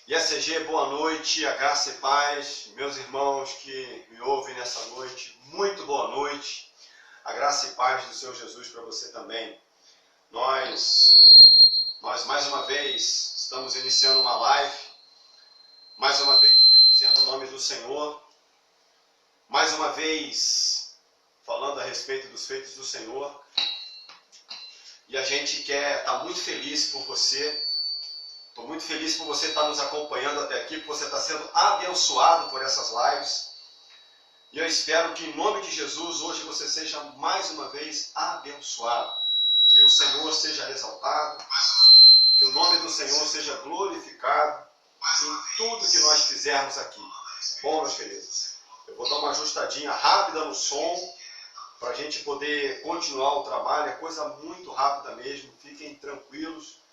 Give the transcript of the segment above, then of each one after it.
IACG, boa noite, a graça e paz, meus irmãos que me ouvem nessa noite, muito boa noite, a graça e paz do Senhor Jesus para você também. Nós mais uma vez estamos iniciando uma live, mais uma vez bendizendo o nome do Senhor, mais uma vez falando a respeito dos feitos do Senhor, e a gente está muito feliz por você. Estou muito feliz por você estar nos acompanhando até aqui, por você estar sendo abençoado por essas lives. E eu espero que em nome de Jesus, hoje você seja mais uma vez abençoado. Que o Senhor seja exaltado, que o nome do Senhor seja glorificado em tudo que nós fizermos aqui. Bom, meus queridos, eu vou dar uma ajustadinha rápida no som, para a gente poder continuar o trabalho. É coisa muito rápida mesmo, fiquem tranquilos.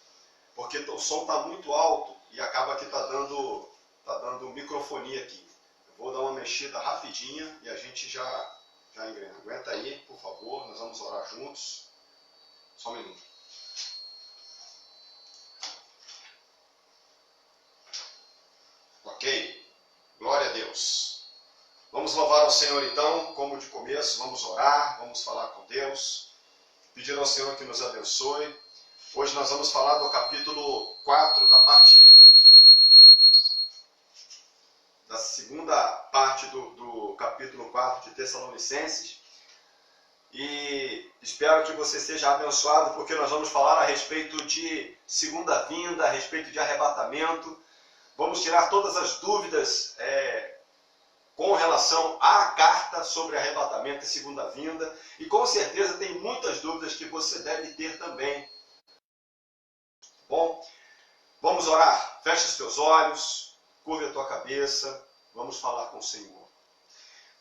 Porque o som está muito alto e acaba que está dando microfonia aqui. Eu vou dar uma mexida rapidinha e a gente já engrena. Aguenta aí, por favor, nós vamos orar juntos. Só um minuto. Ok, glória a Deus. Vamos louvar ao Senhor então, como de começo, vamos orar, vamos falar com Deus, pedir ao Senhor que nos abençoe. Hoje nós vamos falar do capítulo 4, da segunda parte do capítulo 4 de Tessalonicenses. E espero que você seja abençoado, porque nós vamos falar a respeito de segunda vinda, a respeito de arrebatamento. Vamos tirar todas as dúvidas com relação à carta sobre arrebatamento e segunda vinda. E com certeza tem muitas dúvidas que você deve ter também. Bom, vamos orar. Feche os teus olhos, curve a tua cabeça, vamos falar com o Senhor.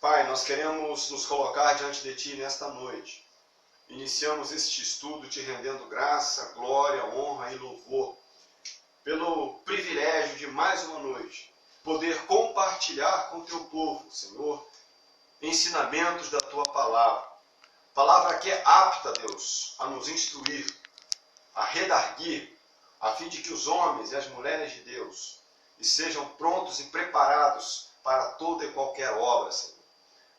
Pai, nós queremos nos colocar diante de Ti nesta noite. Iniciamos este estudo te rendendo graça, glória, honra e louvor, pelo privilégio de mais uma noite poder compartilhar com o Teu povo, Senhor, ensinamentos da Tua palavra. Palavra que é apta, Deus, a nos instruir, a redarguir, a fim de que os homens e as mulheres de Deus estejam prontos e preparados para toda e qualquer obra, Senhor.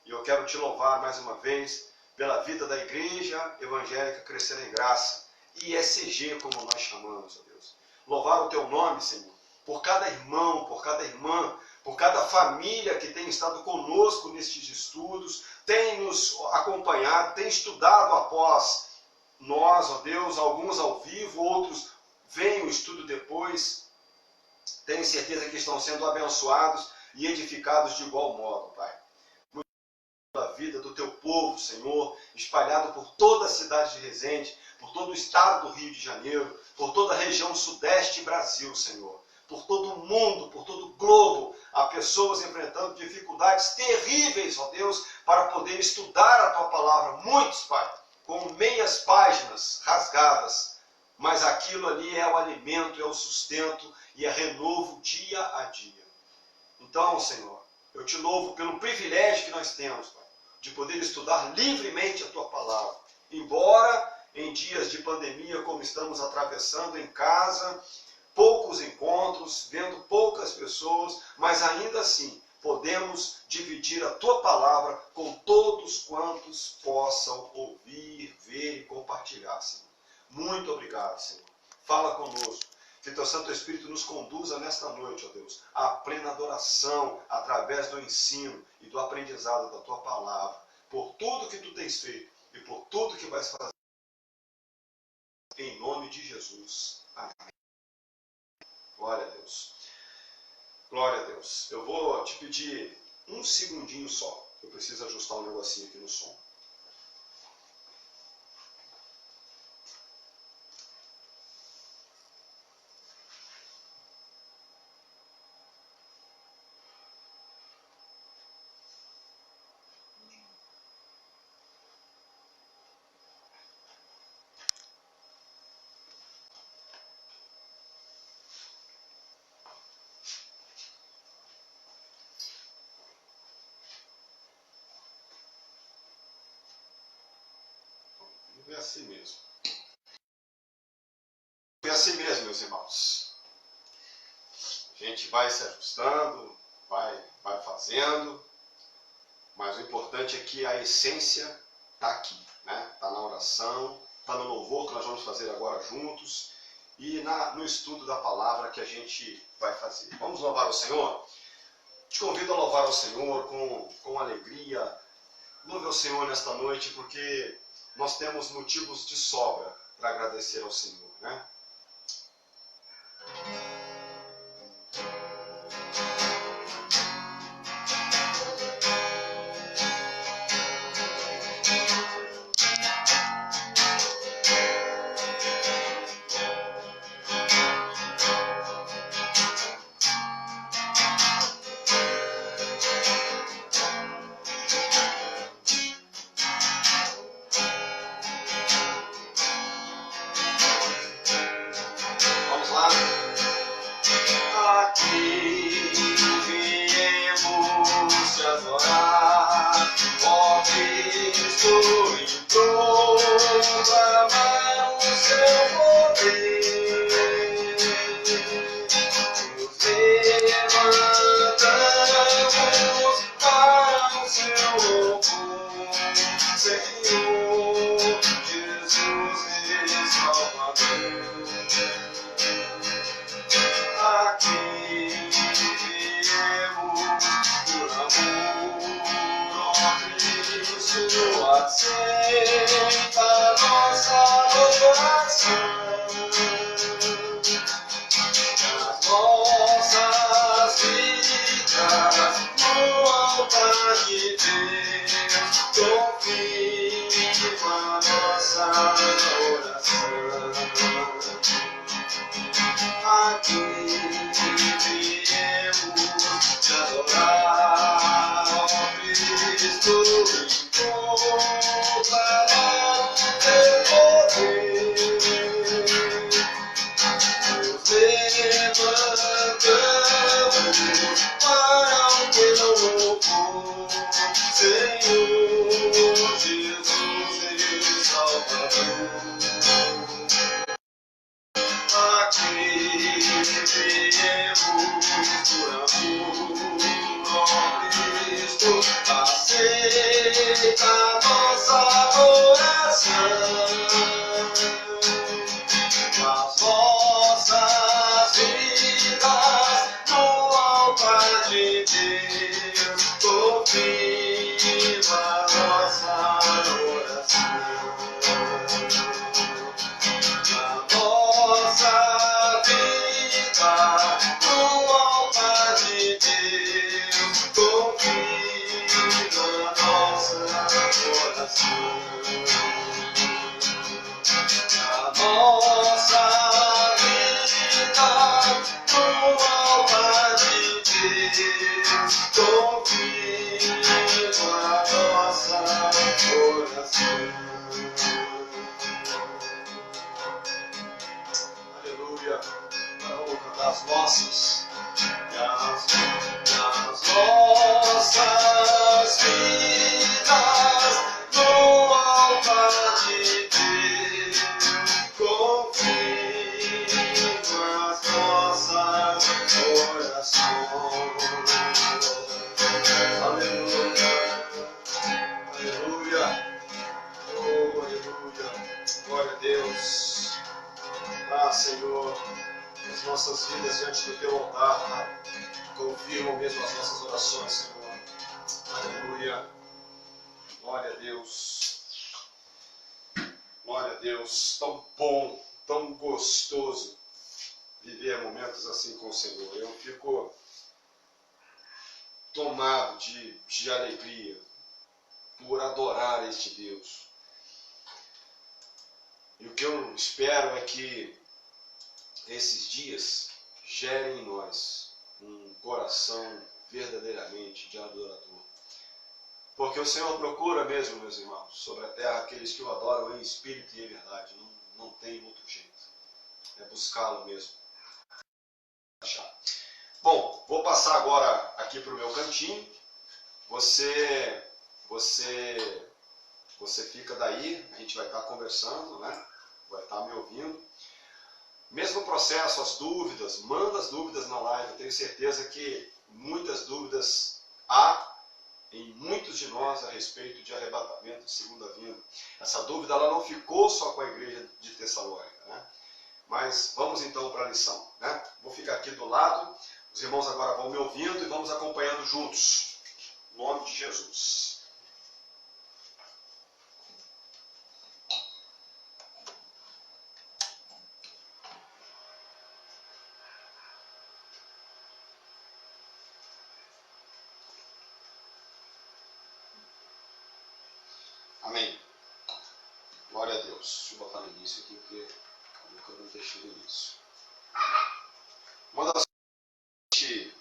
E eu quero te louvar mais uma vez pela vida da Igreja Evangélica Crescer em Graça, IECG, como nós chamamos, ó Deus. Louvar o teu nome, Senhor, por cada irmão, por cada irmã, por cada família que tem estado conosco nestes estudos, tem nos acompanhado, tem estudado após nós, ó Deus, alguns ao vivo, outros veem o estudo depois. Tenho certeza que estão sendo abençoados e edificados de igual modo, Pai. Muito pela vida do teu povo, Senhor, espalhado por toda a cidade de Resende, por todo o estado do Rio de Janeiro, por toda a região sudeste Brasil, Senhor. Por todo o mundo, por todo o globo, há pessoas enfrentando dificuldades terríveis, ó Deus, para poder estudar a tua palavra. Muitos, Pai, com meias páginas rasgadas, mas aquilo ali é o alimento, é o sustento e é renovo dia a dia. Então, Senhor, eu te louvo pelo privilégio que nós temos, Pai, de poder estudar livremente a tua palavra. Embora em dias de pandemia, como estamos atravessando em casa, poucos encontros, vendo poucas pessoas, mas ainda assim podemos dividir a tua palavra com todos quantos possam ouvir, ver e compartilhar, Senhor. Muito obrigado, Senhor. Fala conosco. Que teu Santo Espírito nos conduza nesta noite, ó Deus, à plena adoração, através do ensino e do aprendizado da tua palavra, por tudo que tu tens feito e por tudo que vais fazer. Em nome de Jesus. Amém. Glória a Deus. Glória a Deus. Eu vou te pedir um segundinho só. Eu preciso ajustar um negocinho aqui no som. É assim mesmo. É assim mesmo, meus irmãos. A gente vai se ajustando, vai fazendo, mas o importante é que a essência está aqui, né? Está na oração, está no louvor que nós vamos fazer agora juntos e no estudo da palavra que a gente vai fazer. Vamos louvar o Senhor? Te convido a louvar o Senhor com alegria. Louve ao Senhor nesta noite porque nós temos motivos de sobra para agradecer ao Senhor, né? Aceita nossa oração, as nossas vidas no altar de Deus, confirma nossa oração. Aqui viemos te adorar, ó Cristo. Aceita nossa oração, as nossas vidas no altar de Deus, confirma nossa oração. A nossa vida no altar de Deus, confirma a nossa vida no altar de Deus, confirma a nossa oração. Aleluia. Agora vamos cantar as nossas. As nossas vidas no altar de Deus, confirma as nossas orações. Aleluia, aleluia, oh aleluia, glória a Deus. Ah, Senhor, as nossas vidas diante do teu altar, Pai, confirmam mesmo as nossas orações, Senhor. Aleluia. Glória a Deus. Glória a Deus. Tão bom, tão gostoso viver momentos assim com o Senhor. Eu fico tomado de alegria por adorar este Deus. E o que eu espero é que esses dias gerem em nós um coração verdadeiramente de adorador. Porque o Senhor procura mesmo, meus irmãos, sobre a terra aqueles que o adoram em espírito e em verdade. Não tem outro jeito. É buscá-lo mesmo. Bom, vou passar agora aqui para o meu cantinho. Você fica daí, a gente vai estar conversando, né? Vai estar me ouvindo. Mesmo processo, as dúvidas, manda as dúvidas na live. Eu tenho certeza que muitas dúvidas há em muitos de nós a respeito de arrebatamento de segunda vinda. Essa dúvida ela não ficou só com a igreja de Tessalônica, né? Mas vamos então para a lição, né? Vou ficar aqui do lado, os irmãos agora vão me ouvindo e vamos acompanhando juntos. Em nome de Jesus. Amém. Glória a Deus. Deixa eu botar no início aqui, porque eu nunca não deixei no início. Uma das coisas que a gente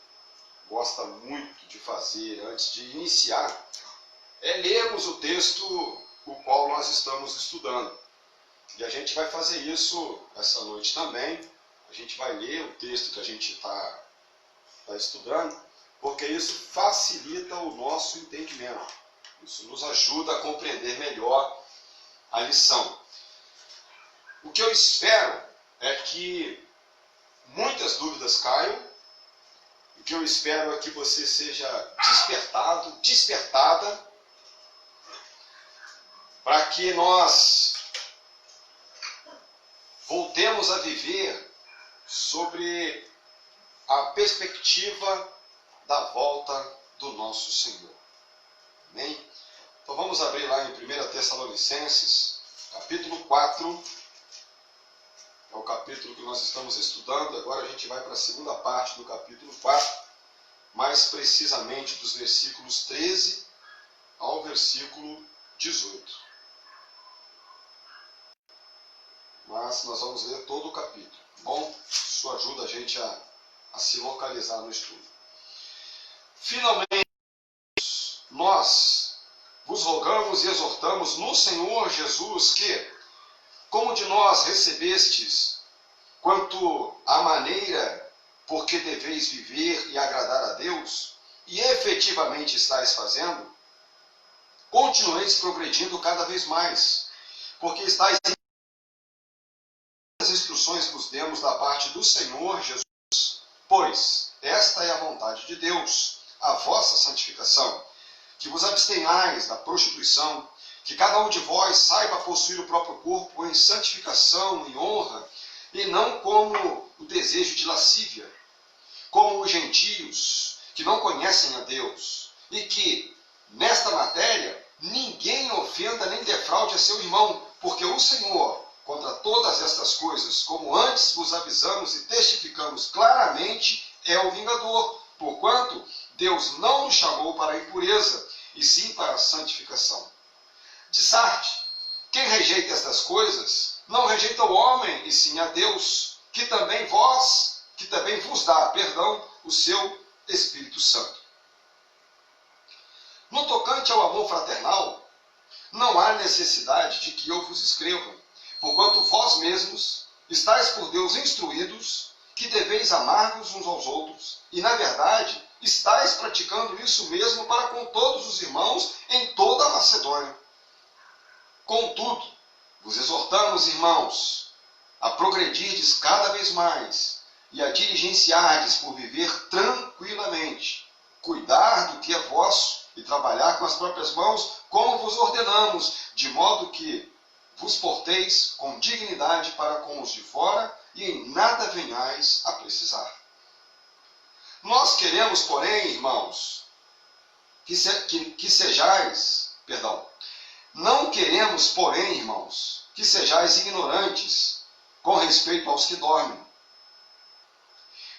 gosta muito de fazer antes de iniciar é lermos o texto o qual nós estamos estudando. E a gente vai fazer isso essa noite também. A gente vai ler o texto que a gente está estudando, porque isso facilita o nosso entendimento. Isso nos ajuda a compreender melhor a lição. O que eu espero é que muitas dúvidas caiam. O que eu espero é que você seja despertado, despertada, para que nós voltemos a viver sobre a perspectiva da volta do nosso Senhor. Amém? Então vamos abrir lá em 1 Tessalonicenses, capítulo 4. É o capítulo que nós estamos estudando. Agora a gente vai para a segunda parte do capítulo 4, mais precisamente dos versículos 13 ao versículo 18. Mas nós vamos ler todo o capítulo. Bom, isso ajuda a gente a se localizar no estudo. Finalmente, nós vos rogamos e exortamos no Senhor Jesus que, como de nós recebestes, quanto à maneira por que deveis viver e agradar a Deus, e efetivamente estáis fazendo, continueis progredindo cada vez mais, porque estáis em as instruções que vos demos da parte do Senhor Jesus, pois esta é a vontade de Deus, a vossa santificação, que vos abstenhais da prostituição, que cada um de vós saiba possuir o próprio corpo em santificação e honra, e não como o desejo de lascívia, como os gentios, que não conhecem a Deus, e que, nesta matéria, ninguém ofenda nem defraude a seu irmão, porque o Senhor, contra todas estas coisas, como antes vos avisamos e testificamos claramente, é o vingador, porquanto Deus não nos chamou para a impureza, e sim para a santificação. De Sarte, quem rejeita estas coisas, não rejeita o homem, e sim a Deus, que também vos dá, perdão, o seu Espírito Santo. No tocante ao amor fraternal, não há necessidade de que eu vos escreva, porquanto vós mesmos estáis por Deus instruídos que deveis amar-vos uns aos outros, e na verdade estáis praticando isso mesmo para com todos os irmãos em toda a Macedônia. Contudo, vos exortamos, irmãos, a progredirdes cada vez mais e a diligenciardes por viver tranquilamente, cuidar do que é vosso e trabalhar com as próprias mãos, como vos ordenamos, de modo que vos porteis com dignidade para com os de fora e em nada venhais a precisar. Nós queremos, porém, irmãos, não queremos, porém, irmãos, que sejais ignorantes com respeito aos que dormem,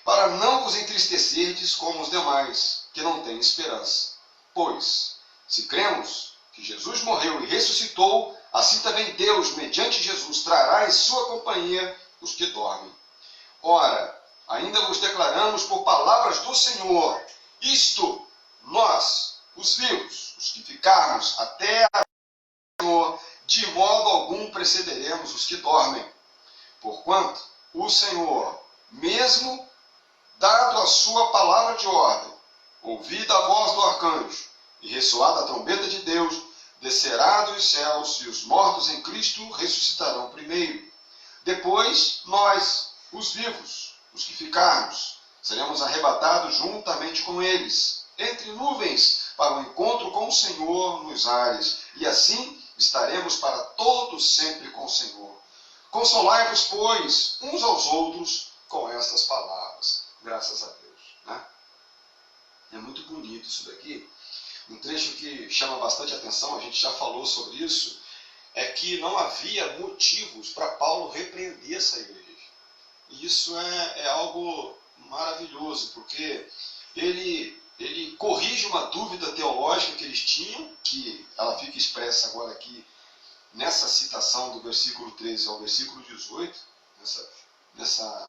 para não vos entristecerdes como os demais, que não têm esperança. Pois, se cremos que Jesus morreu e ressuscitou, assim também Deus, mediante Jesus, trará em sua companhia os que dormem. Ora, ainda vos declaramos por palavras do Senhor, isto, nós, os vivos, os que ficarmos até a Senhor, de modo algum precederemos os que dormem. Porquanto o Senhor, mesmo dado a sua palavra de ordem, ouvida a voz do arcanjo e ressoada a trombeta de Deus, descerá dos céus e os mortos em Cristo ressuscitarão primeiro. Depois, nós, os vivos, os que ficarmos, seremos arrebatados juntamente com eles, entre nuvens, para o encontro com o Senhor nos ares, e assim estaremos para todos sempre com o Senhor. Consolai-vos, pois, uns aos outros com estas palavras. Graças a Deus. Né? É muito bonito isso daqui. Um trecho que chama bastante atenção, a gente já falou sobre isso, é que não havia motivos para Paulo repreender essa igreja. E isso é algo maravilhoso, porque ele corrige uma dúvida teológica que eles tinham, que ela fica expressa agora aqui nessa citação do versículo 13 ao versículo 18, nessa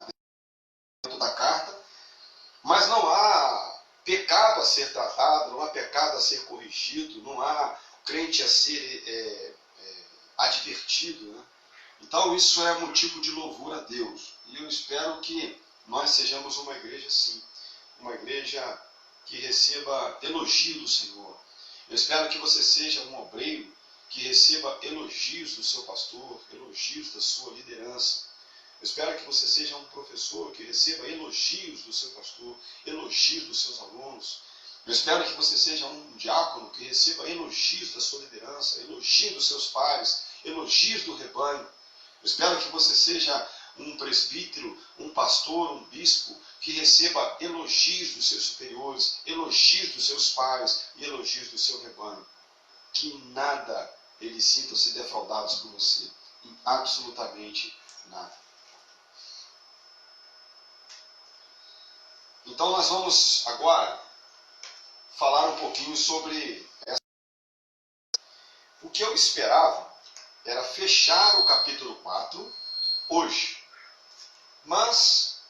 da carta, mas não há pecado a ser tratado, não há pecado a ser corrigido, não há crente a ser advertido. Né? Então isso é motivo de louvor a Deus. E eu espero que nós sejamos uma igreja assim, uma igreja que receba elogio do Senhor. Eu espero que você seja um obreiro que receba elogios do seu pastor, elogios da sua liderança. Eu espero que você seja um professor que receba elogios do seu pastor, elogios dos seus alunos. Eu espero que você seja um diácono que receba elogios da sua liderança, elogios dos seus pares, elogios do rebanho. Eu espero que você seja um presbítero, um pastor, um bispo, que receba elogios dos seus superiores, elogios dos seus pares e elogios do seu rebanho. Que em nada eles sintam-se defraudados por você. Em absolutamente nada. Então nós vamos agora falar um pouquinho sobre essa. O que eu esperava era fechar o capítulo 4 hoje. Mas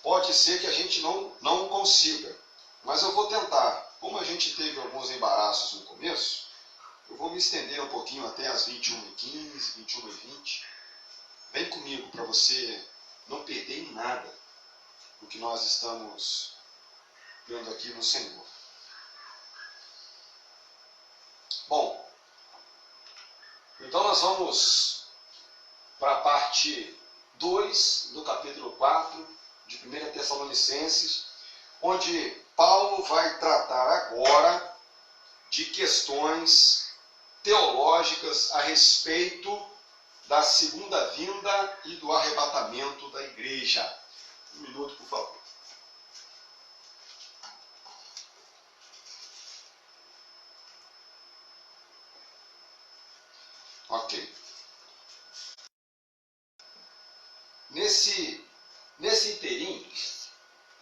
pode ser que a gente não consiga. Mas eu vou tentar. Como a gente teve alguns embaraços no começo, eu vou me estender um pouquinho até as 21h15, 21h20. Vem comigo para você não perder em nada o que nós estamos vendo aqui no Senhor. Bom, então nós vamos para a parte 2 do capítulo 4 de 1 Tessalonicenses, onde Paulo vai tratar agora de questões teológicas a respeito da segunda vinda e do arrebatamento da igreja. Um minuto, por favor. Ok. Nesse inteirinho,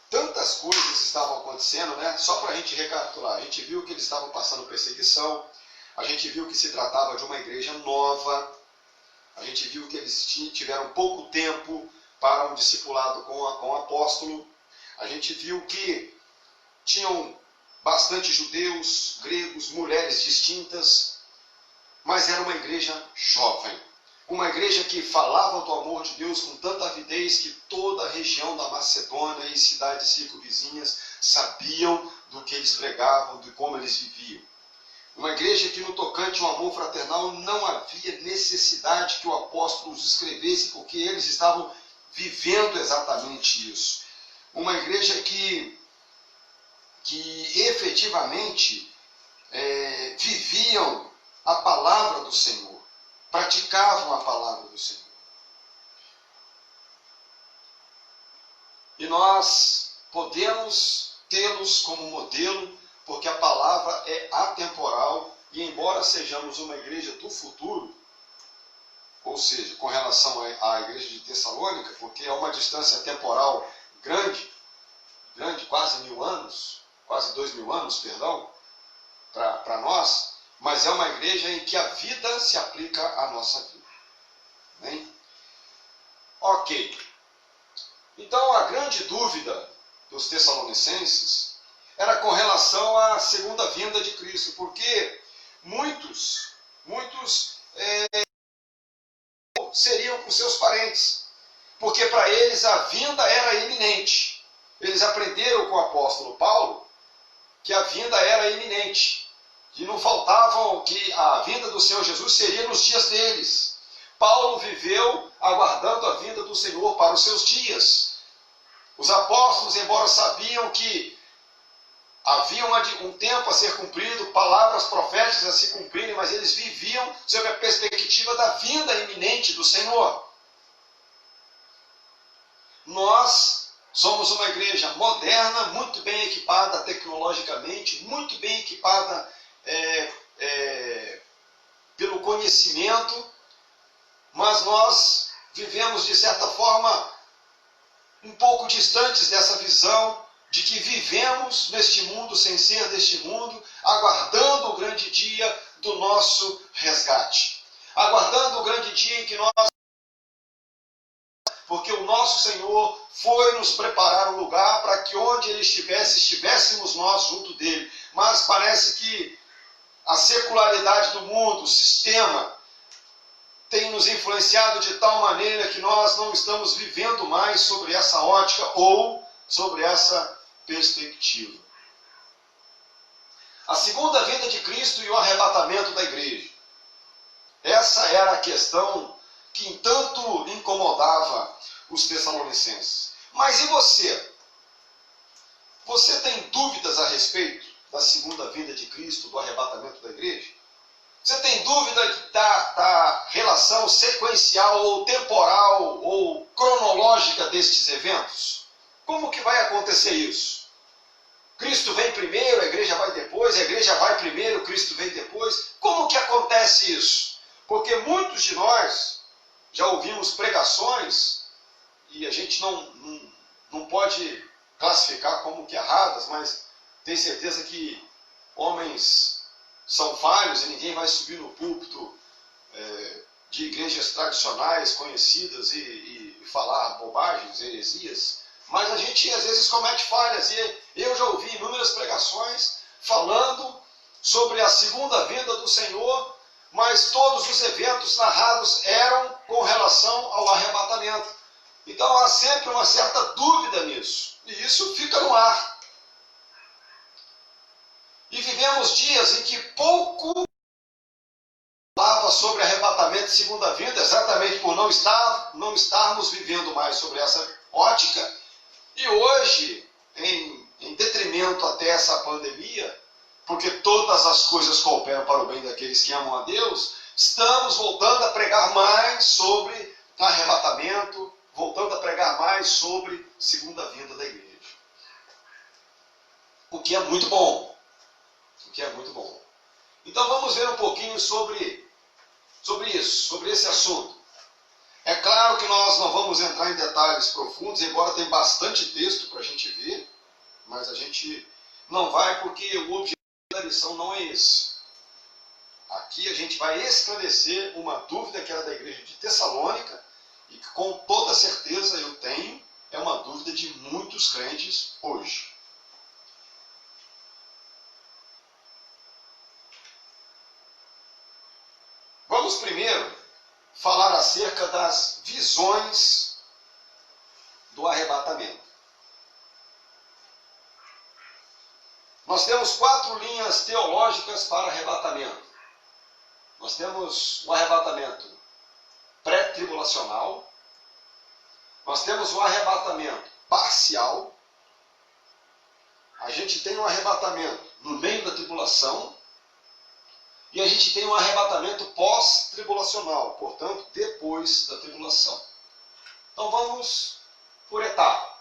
tantas coisas estavam acontecendo, né? Só para a gente recapitular, a gente viu que eles estavam passando perseguição, a gente viu que se tratava de uma igreja nova, a gente viu que eles tiveram pouco tempo para um discipulado com o apóstolo, a gente viu que tinham bastante judeus, gregos, mulheres distintas, mas era uma igreja jovem. Uma igreja que falava do amor de Deus com tanta avidez que toda a região da Macedônia e cidades circunvizinhas sabiam do que eles pregavam, de como eles viviam. Uma igreja que no tocante ao amor fraternal não havia necessidade que o apóstolo os escrevesse, porque eles estavam vivendo exatamente isso. Uma igreja que efetivamente viviam a palavra do Senhor, praticavam a palavra do Senhor. E nós podemos tê-los como modelo, porque a palavra é atemporal, e embora sejamos uma igreja do futuro, ou seja, com relação à igreja de Tessalônica, porque é uma distância temporal grande, quase 1000 anos, quase 2000 anos, perdão, para nós, mas é uma igreja em que a vida se aplica à nossa vida. Bem? Ok. Então a grande dúvida dos tessalonicenses era com relação à segunda vinda de Cristo, porque muitos seriam com seus parentes, porque para eles a vinda era iminente. Eles aprenderam com o apóstolo Paulo que a vinda era iminente, que não faltavam, que a vinda do Senhor Jesus seria nos dias deles. Paulo viveu aguardando a vinda do Senhor para os seus dias. Os apóstolos, embora sabiam que havia um tempo a ser cumprido, palavras proféticas a se cumprirem, mas eles viviam sob a perspectiva da vinda iminente do Senhor. Nós somos uma igreja moderna, muito bem equipada tecnologicamente, muito bem equipada pelo conhecimento, mas nós vivemos, de certa forma, um pouco distantes dessa visão de que vivemos neste mundo sem ser deste mundo, aguardando o grande dia do nosso resgate. Aguardando o grande dia em que nós... Porque o nosso Senhor foi nos preparar um lugar para que onde Ele estivesse, estivéssemos nós junto dEle. Mas parece que a secularidade do mundo, o sistema, tem nos influenciado de tal maneira que nós não estamos vivendo mais sobre essa ótica ou sobre essa perspectiva. A segunda vinda de Cristo e o arrebatamento da igreja. Essa era a questão que tanto incomodava os tessalonicenses. Mas e você? Você tem dúvidas a respeito da segunda vinda de Cristo, do arrebatamento da igreja? Você tem dúvida da relação sequencial ou temporal ou cronológica destes eventos? Como que vai acontecer isso? Cristo vem primeiro, a igreja vai depois, a igreja vai primeiro, Cristo vem depois. Como que acontece isso? Porque muitos de nós já ouvimos pregações, e a gente não pode classificar como que erradas, mas tem certeza que homens são falhos e ninguém vai subir no púlpito de igrejas tradicionais, conhecidas, e falar bobagens, heresias. Mas a gente às vezes comete falhas, e eu já ouvi inúmeras pregações falando sobre a segunda vinda do Senhor, mas todos os eventos narrados eram com relação ao arrebatamento. Então há sempre uma certa dúvida nisso, e isso fica no ar. E vivemos dias em que pouco falava sobre arrebatamento e segunda vinda, exatamente por não estarmos vivendo mais sobre essa ótica. E hoje, em detrimento até essa pandemia, porque todas as coisas cooperam para o bem daqueles que amam a Deus, estamos voltando a pregar mais sobre arrebatamento, voltando a pregar mais sobre segunda vinda da igreja. O que é muito bom. O que é muito bom. Então vamos ver um pouquinho sobre isso, sobre esse assunto. É claro que nós não vamos entrar em detalhes profundos, embora tenha bastante texto para a gente ver, mas a gente não vai porque o objetivo da lição não é esse. Aqui a gente vai esclarecer uma dúvida que era da igreja de Tessalônica e que com toda certeza eu tenho, é uma dúvida de muitos crentes hoje. Vamos primeiro falar acerca das visões do arrebatamento. Nós temos 4 linhas teológicas para arrebatamento. Nós temos o arrebatamento pré-tribulacional, nós temos o arrebatamento parcial, a gente tem um arrebatamento no meio da tribulação, e a gente tem um arrebatamento pós-tribulacional, portanto, depois da tribulação. Então vamos por etapa.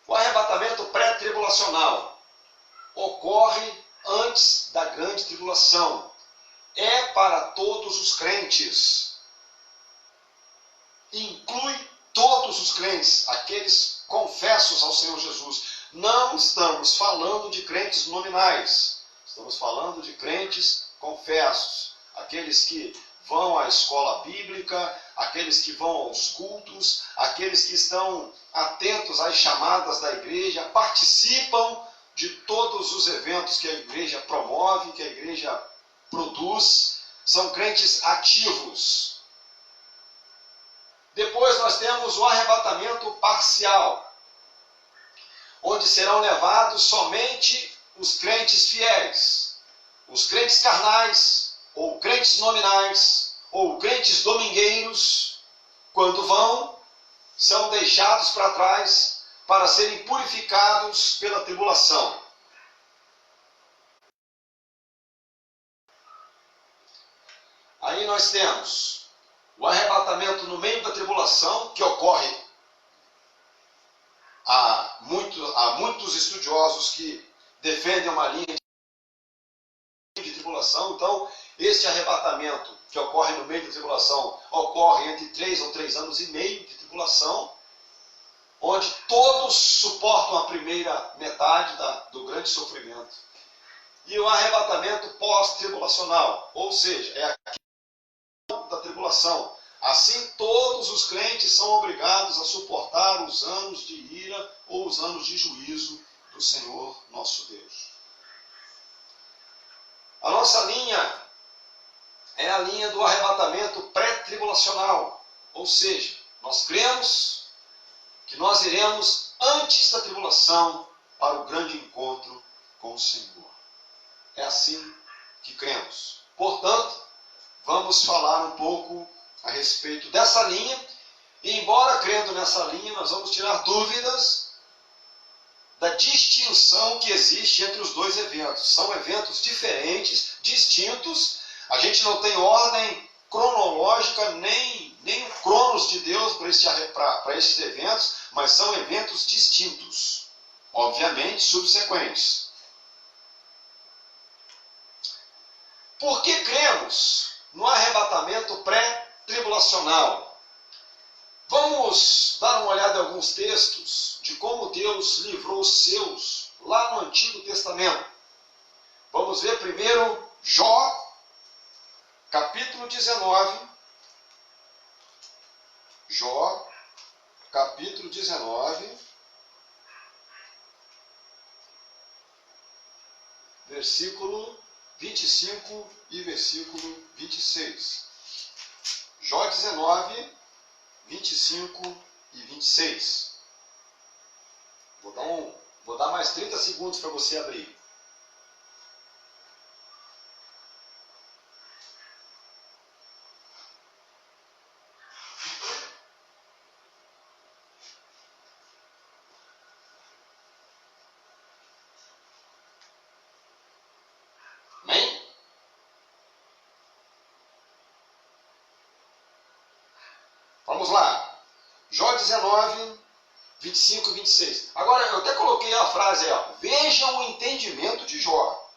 O arrebatamento pré-tribulacional ocorre antes da grande tribulação. É para todos os crentes. Inclui todos os crentes, aqueles confessos ao Senhor Jesus. Não estamos falando de crentes nominais. Estamos falando de crentes confessos, aqueles que vão à escola bíblica, aqueles que vão aos cultos, aqueles que estão atentos às chamadas da igreja, participam de todos os eventos que a igreja promove, que a igreja produz, são crentes ativos. Depois nós temos o arrebatamento parcial, onde serão levados somente os crentes fiéis, os crentes carnais, ou crentes nominais, ou crentes domingueiros, quando vão, são deixados para trás para serem purificados pela tribulação. Aí nós temos o arrebatamento no meio da tribulação, que ocorre há muitos estudiosos que defendem uma linha de tribulação. Então, este arrebatamento que ocorre no meio da tribulação ocorre entre 3 ou 3 anos e meio de tribulação, onde todos suportam a primeira metade do grande sofrimento. E o arrebatamento pós-tribulacional, ou seja, é aqui da tribulação. Assim, todos os crentes são obrigados a suportar os anos de ira ou os anos de juízo do Senhor nosso Deus. A nossa linha é a linha do arrebatamento pré-tribulacional, ou seja, nós cremos que nós iremos antes da tribulação para o grande encontro com o Senhor. É assim que cremos. Portanto, vamos falar um pouco a respeito dessa linha, e embora crendo nessa linha, nós vamos tirar dúvidas da distinção que existe entre os dois eventos. São eventos diferentes, distintos. A gente não tem ordem cronológica, nem o cronos de Deus para esses eventos, mas são eventos distintos, obviamente subsequentes. Por que cremos no arrebatamento pré-tribulacional? Vamos dar uma olhada em alguns textos de como Deus livrou os seus lá no Antigo Testamento. Vamos ver primeiro Jó, capítulo 19. Jó, capítulo 19, versículo 25 e versículo 26. Jó 19, 25 e 26. Vou dar mais 30 segundos para você abrir. Amém? Vamos lá. Jó 19, 25 e 26. Agora, eu até coloquei a frase aí, ó. Vejam o entendimento de Jó.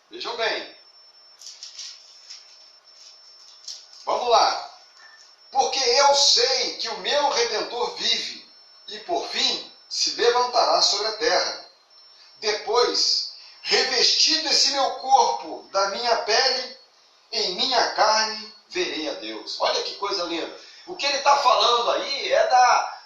Vejam bem. Vamos lá. Porque eu sei que o meu Redentor vive, e por fim se levantará sobre a terra. Depois, revestido esse meu corpo da minha pele, em minha carne verei a Deus. Olha que coisa linda. O que ele está falando aí é da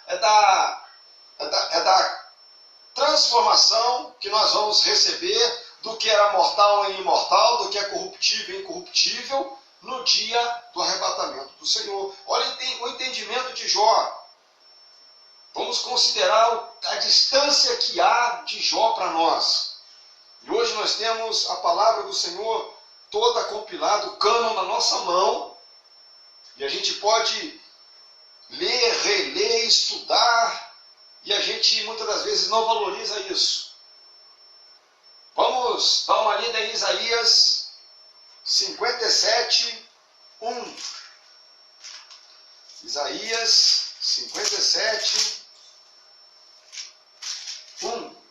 transformação que nós vamos receber do que era mortal em imortal, do que é corruptível em incorruptível, no dia do arrebatamento do Senhor. Olha o entendimento de Jó. Vamos considerar a distância que há de Jó para nós. E hoje nós temos a palavra do Senhor toda compilada, o cânon na nossa mão, e a gente pode ler, reler, estudar, e a gente muitas das vezes não valoriza isso. Vamos dar uma lida em Isaías 57, 1. Isaías 57, 1.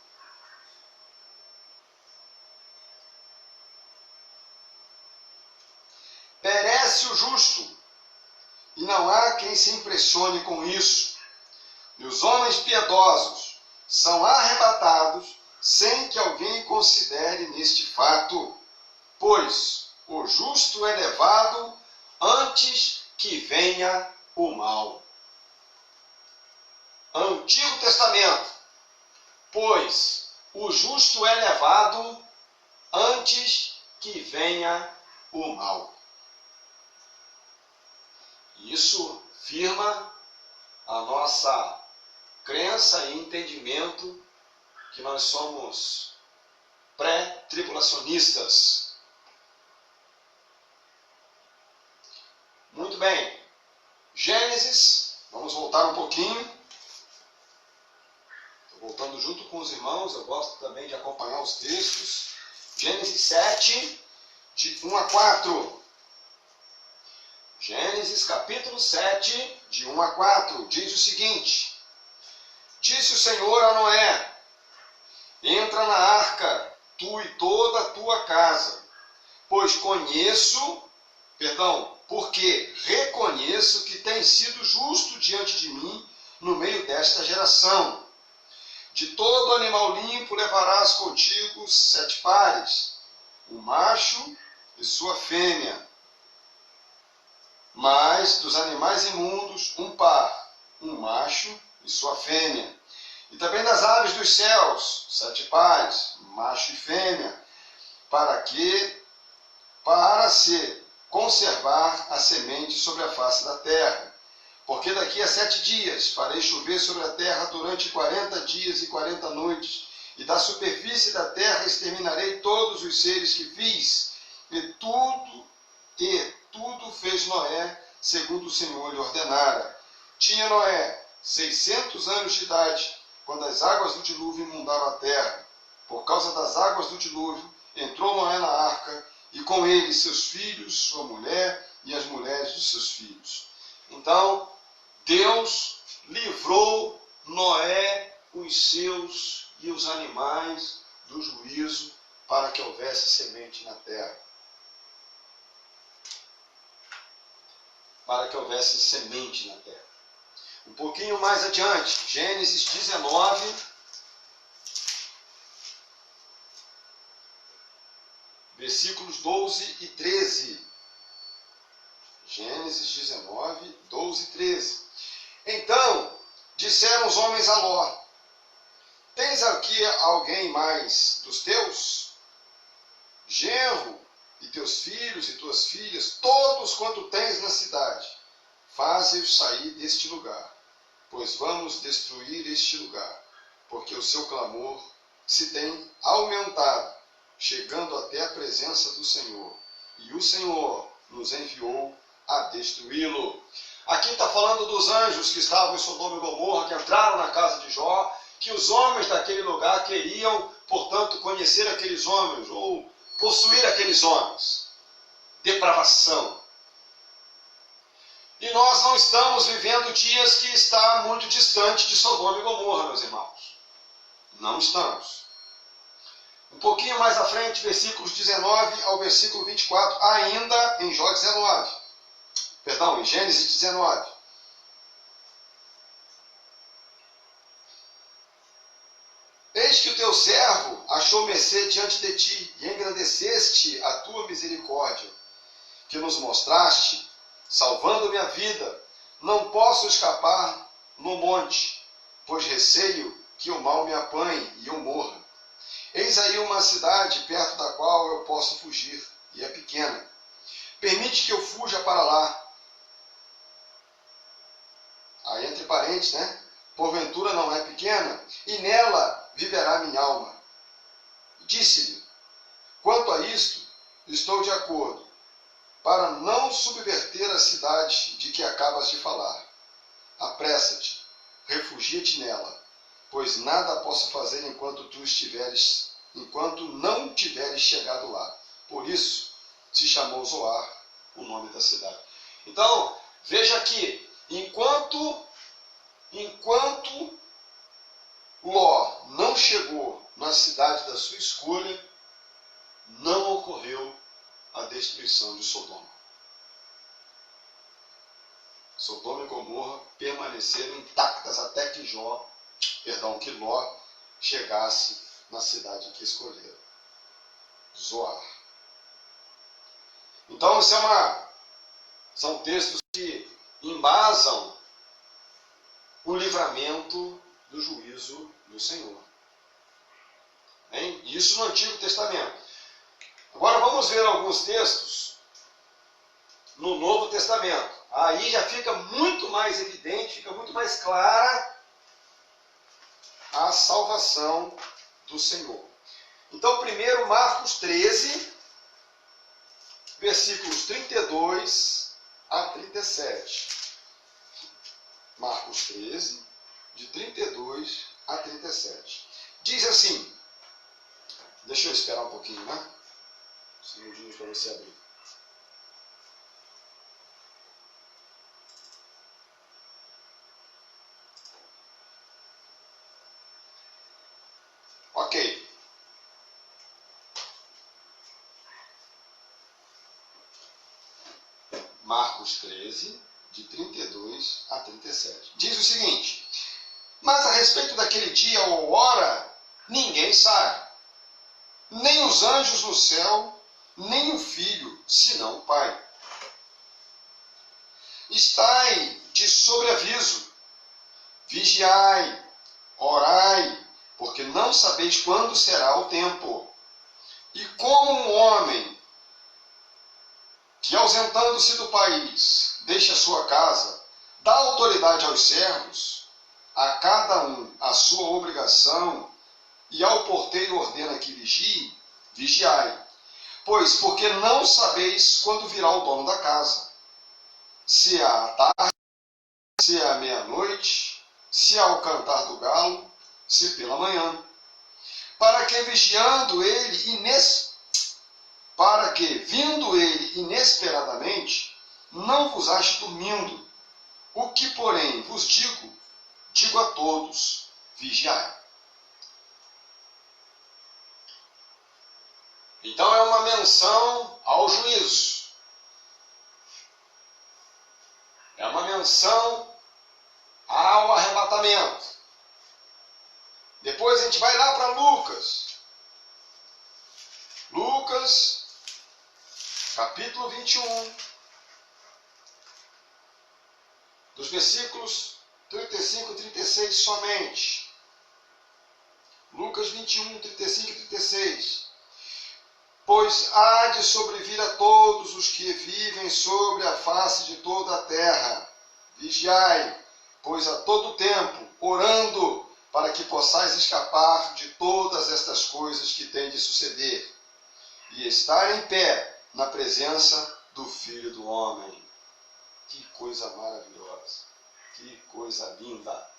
Perece o justo, e não há quem se impressione com isso. E os homens piedosos são arrebatados sem que alguém considere neste fato, pois o justo é levado antes que venha o mal. Antigo Testamento. Pois o justo é levado antes que venha o mal. Isso firma a nossa crença e entendimento que nós somos pré-tribulacionistas. bem. Gênesis, vamos voltar um pouquinho. Estou voltando junto com os irmãos, eu gosto também de acompanhar os textos. Gênesis 7, de 1 a 4. Gênesis capítulo 7, de 1 a 4, diz o seguinte: Disse o Senhor a Noé: Entra na arca, tu e toda a tua casa, pois porque reconheço que tens sido justo diante de mim no meio desta geração. De todo animal limpo levarás contigo 7 pares, um macho e sua fêmea. Mas dos animais imundos, um par, um macho e sua fêmea. E também das aves dos céus, 7 pares, macho e fêmea, para se conservar a semente sobre a face da terra. Porque daqui a 7 dias farei chover sobre a terra durante 40 dias e 40 noites, e da superfície da terra exterminarei todos os seres que fiz, e tudo fez Noé segundo o Senhor lhe ordenara. Tinha Noé 600 anos de idade, quando as águas do dilúvio inundaram a terra. Por causa das águas do dilúvio, entrou Noé na arca, e com ele seus filhos, sua mulher e as mulheres dos seus filhos. Então, Deus livrou Noé, os seus e os animais do juízo, para que houvesse semente na terra. Para que houvesse semente na terra. Um pouquinho mais adiante, Gênesis 19, versículos 12 e 13. Gênesis 19, 12 e 13. Então disseram os homens a Ló: Tens aqui alguém mais dos teus? Genro, e teus filhos e tuas filhas, todos quanto tens na cidade, faze-os sair deste lugar, pois vamos destruir este lugar, porque o seu clamor se tem aumentado, chegando até a presença do Senhor, e o Senhor nos enviou a destruí-lo. Aqui está falando dos anjos que estavam em Sodoma e Gomorra, que entraram na casa de Jó, que os homens daquele lugar queriam, portanto, conhecer aqueles homens, ou possuir aqueles homens. Depravação. E nós não estamos vivendo dias que está muito distante de Sodoma e Gomorra, meus irmãos. Não estamos. Um pouquinho mais à frente, versículos 19 ao versículo 24, ainda em em Gênesis 19. Eis que o teu servo achou mercê diante de ti, e engrandeceste a tua misericórdia, que nos mostraste, salvando minha vida. Não posso escapar no monte, pois receio que o mal me apanhe e eu morra. Eis aí uma cidade perto da qual eu posso fugir, e é pequena. Permite que eu fuja para lá. Aí entre parênteses, porventura não é pequena, e nela viverá minha alma. Disse-lhe: quanto a isto, estou de acordo, para não subverter a cidade de que acabas de falar. Apressa-te, refugia-te nela, pois nada posso fazer enquanto não tiveres chegado lá. Por isso se chamou Zoar, o nome da cidade. Então, veja aqui, enquanto Ló não chegou na cidade da sua escolha, não ocorreu a destruição de Sodoma. Sodoma e Gomorra permaneceram intactas até que Ló chegasse na cidade que escolheram, Zoar. Então, são textos que embasam o livramento do juízo do Senhor. Isso no Antigo Testamento. Agora vamos ver alguns textos no Novo Testamento. Aí já fica muito mais evidente, fica muito mais clara a salvação do Senhor. Então, primeiro, Marcos 13, versículos 32 a 37. Marcos 13, de 32 a 37. Diz assim, deixa eu esperar um pouquinho, né? Um segundinho para você abrir. Ok. Marcos 13, de 32 a 37. Diz o seguinte: mas a respeito daquele dia ou hora, ninguém sabe, nem os anjos no céu, nem o Filho, senão o Pai. Estai de sobreaviso, vigiai, orai, porque não sabeis quando será o tempo. E como um homem que, ausentando-se do país, deixa sua casa, dá autoridade aos servos, a cada um a sua obrigação, e ao porteiro ordena que vigie, vigiai. Pois, porque não sabeis quando virá o dono da casa, se é à tarde, se é à meia-noite, se é ao cantar do galo, se pela manhã. Para que, vindo ele inesperadamente, não vos ache dormindo. O que, porém, vos digo a todos, vigiai. Então é uma menção ao juízo. É uma menção ao arrebatamento. Depois a gente vai lá para Lucas. Lucas, capítulo 21, dos versículos 35 e 36 somente. Lucas 21, 35 e 36. Pois há de sobrevir a todos os que vivem sobre a face de toda a terra. Vigiai, pois a todo tempo, orando, para que possais escapar de todas estas coisas que têm de suceder, e estar em pé na presença do Filho do Homem. Que coisa maravilhosa, que coisa linda.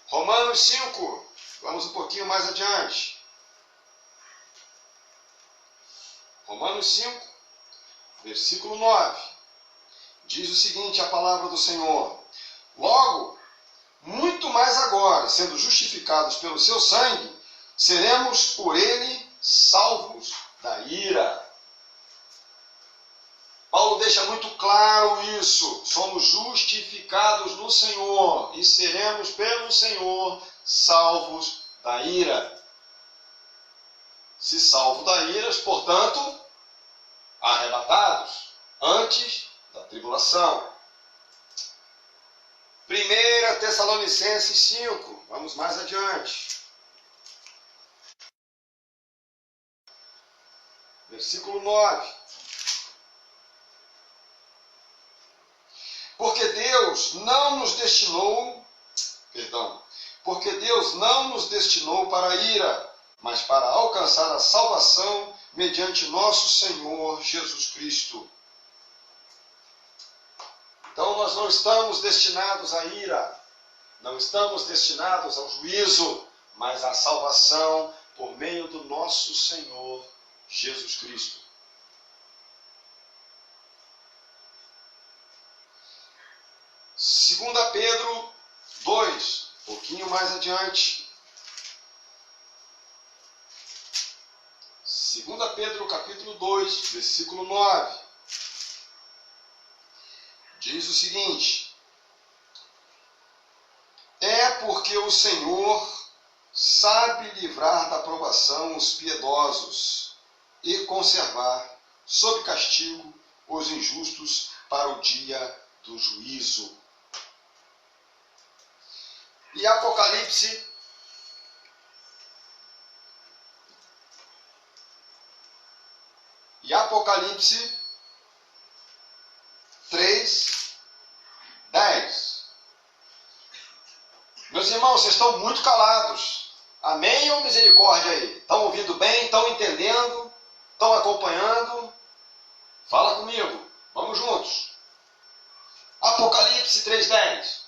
Romanos 5, vamos um pouquinho mais adiante. Romanos 5, versículo 9, diz o seguinte, a palavra do Senhor: logo, muito mais agora, sendo justificados pelo seu sangue, seremos por ele salvos da ira. Paulo deixa muito claro isso. Somos justificados no Senhor e seremos pelo Senhor salvos da ira. Se salvo da ira, portanto, arrebatados antes da tribulação. 1 Tessalonicenses 5, vamos mais adiante. Versículo 9. Porque Deus não nos destinou para a ira, mas para alcançar a salvação mediante nosso Senhor Jesus Cristo. Então nós não estamos destinados à ira, não estamos destinados ao juízo, mas à salvação por meio do nosso Senhor Jesus Cristo. 2 Pedro 2, um pouquinho mais adiante. 2 Pedro capítulo 2, versículo 9. Diz o seguinte: é porque o Senhor sabe livrar da provação os piedosos e conservar sob castigo os injustos para o dia do juízo. E Apocalipse Apocalipse 3, 10. Meus irmãos, vocês estão muito calados. Amém ou misericórdia aí? Estão ouvindo bem? Estão entendendo? Estão acompanhando? Fala comigo. Vamos juntos. Apocalipse 3:10.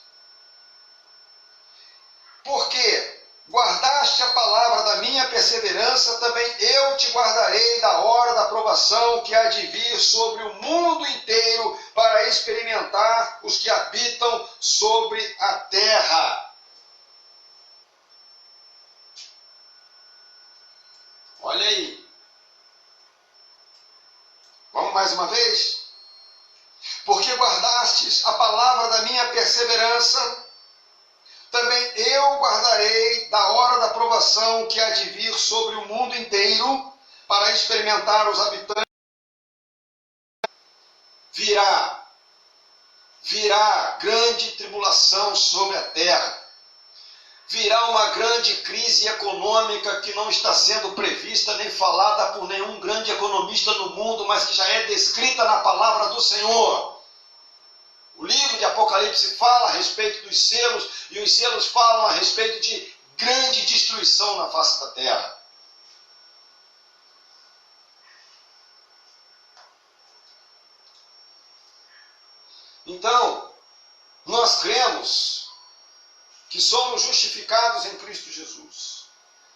Porque guardaste a palavra da minha perseverança, também eu te guardarei da hora da provação que há de vir sobre o mundo inteiro para experimentar os que habitam sobre a terra. Olha aí. Vamos mais uma vez? Porque guardastes a palavra da minha perseverança, também eu guardarei da hora da provação que há de vir sobre o mundo inteiro para experimentar os habitantes. Virá grande tribulação sobre a terra. Virá uma grande crise econômica que não está sendo prevista nem falada por nenhum grande economista no mundo, mas que já é descrita na palavra do Senhor. O livro de Apocalipse fala a respeito dos selos, e os selos falam a respeito de grande destruição na face da terra. Então, nós cremos que somos justificados em Cristo Jesus.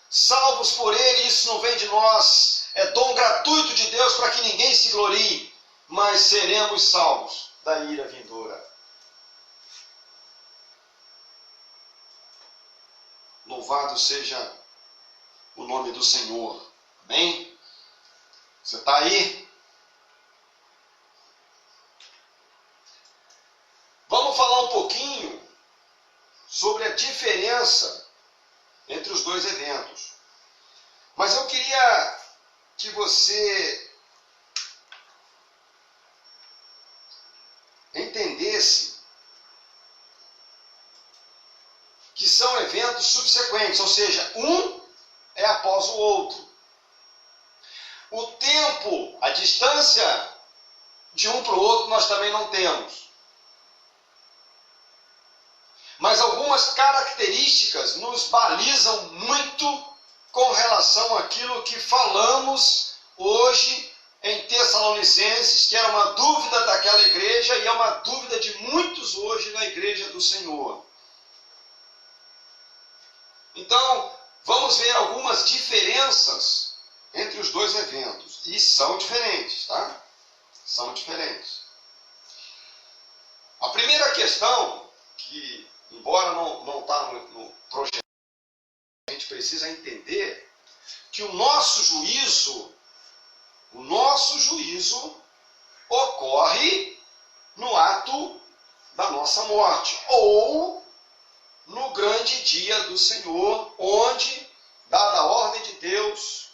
Salvos por Ele, isso não vem de nós, é dom gratuito de Deus para que ninguém se glorie, mas seremos salvos da ira vindoura. Louvado seja o nome do Senhor. Amém? Você está aí? Vamos falar um pouquinho sobre a diferença entre os dois eventos. Mas eu queria que você entendesse que são eventos subsequentes, ou seja, um é após o outro. O tempo, a distância de um para o outro nós também não temos. Mas algumas características nos balizam muito com relação àquilo que falamos hoje em Tessalonicenses, que era uma dúvida daquela igreja e é uma dúvida de muitos hoje na igreja do Senhor. Então, vamos ver algumas diferenças entre os dois eventos. E são diferentes, tá? São diferentes. A primeira questão, que embora não está no projeto, a gente precisa entender que o nosso juízo ocorre no ato da nossa morte, ou no grande dia do Senhor, onde, dada a ordem de Deus,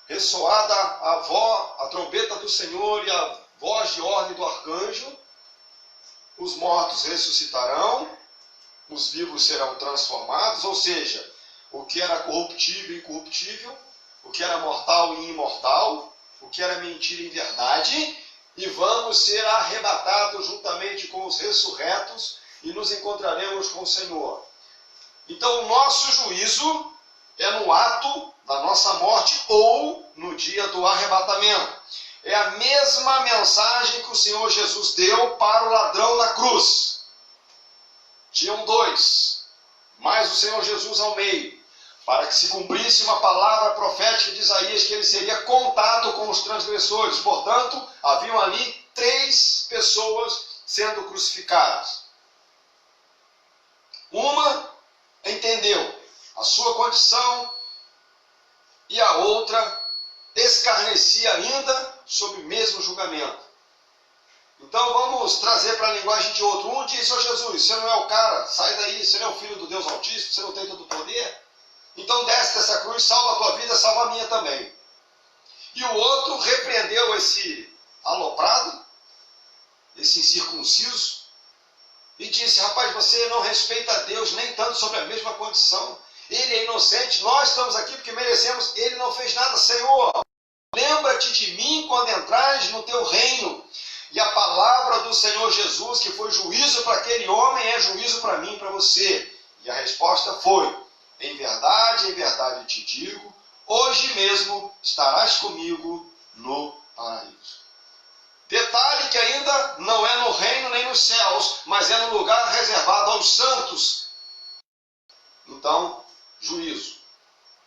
ressoada a trombeta do Senhor e a voz de ordem do arcanjo, os mortos ressuscitarão, os vivos serão transformados, ou seja, o que era corruptível e incorruptível, o que era mortal e imortal, o que era mentira e verdade, e vamos ser arrebatados juntamente com os ressurretos e nos encontraremos com o Senhor. Então o nosso juízo é no ato da nossa morte ou no dia do arrebatamento. É a mesma mensagem que o Senhor Jesus deu para o ladrão na cruz. Tinham dois, mais o Senhor Jesus ao meio, para que se cumprisse uma palavra profética de Isaías, que ele seria contado com os transgressores. Portanto, haviam ali 3 pessoas sendo crucificadas. Uma entendeu a sua condição e a outra escarnecia ainda sob o mesmo julgamento. Então vamos trazer para a linguagem de outro. Um diz: Senhor Jesus, você não é o cara, sai daí, você não é o filho do Deus Altíssimo, você não tem todo o poder. Então desce dessa cruz, salva a tua vida, salva a minha também. E o outro repreendeu esse aloprado, esse incircunciso, e disse: rapaz, você não respeita a Deus nem tanto sobre a mesma condição. Ele é inocente, nós estamos aqui porque merecemos, ele não fez nada. Senhor, lembra-te de mim quando entrares no teu reino. E a palavra do Senhor Jesus, que foi juízo para aquele homem, é juízo para mim e para você. E a resposta foi: em verdade te digo, hoje mesmo estarás comigo no paraíso. Detalhe que ainda não é no reino nem nos céus, mas é no lugar reservado aos santos. Então, juízo.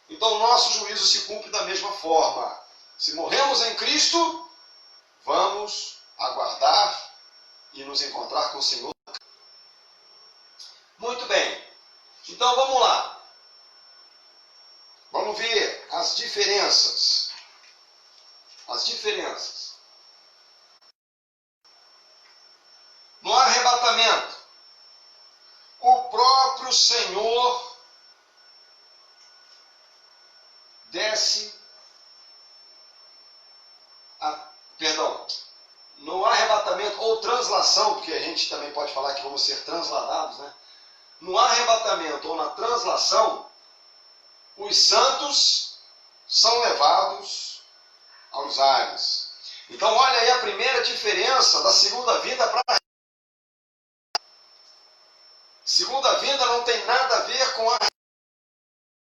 Então, o nosso juízo se cumpre da mesma forma. Se morremos em Cristo, vamos aguardar e nos encontrar com o Senhor. Muito bem. Então, vamos lá. Vamos ver as diferenças. As diferenças. No arrebatamento, o próprio Senhor desce, no arrebatamento ou translação, porque a gente também pode falar que vamos ser transladados, né? No arrebatamento ou na translação, os santos são levados aos ares. Então olha aí a primeira diferença da segunda vinda para a segunda vinda não tem nada a ver com a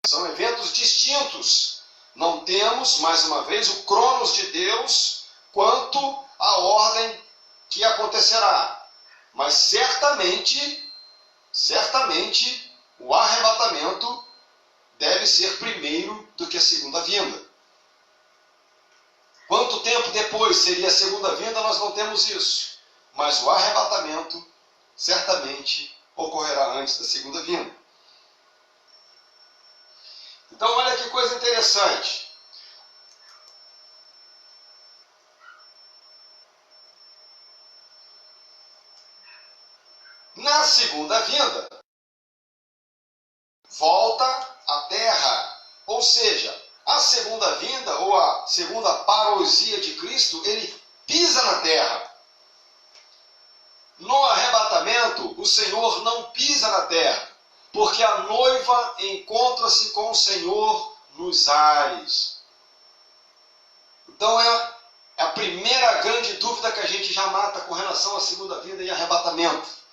são eventos distintos. Não temos, mais uma vez, o cronos de Deus quanto à ordem que acontecerá. Mas certamente, o arrebatamento deve ser primeiro do que a segunda vinda. Quanto tempo depois seria a segunda vinda, nós não temos isso. Mas o arrebatamento certamente ocorrerá antes da segunda vinda. Então, olha que coisa interessante. Na segunda vinda, volta à terra. Ou seja, a segunda vinda, ou a segunda parousia de Cristo, ele pisa na terra. No arrebatamento, o Senhor não pisa na terra, porque a noiva encontra-se com o Senhor nos ares. Então é a primeira grande dúvida que a gente já mata com relação à segunda vinda e arrebatamento.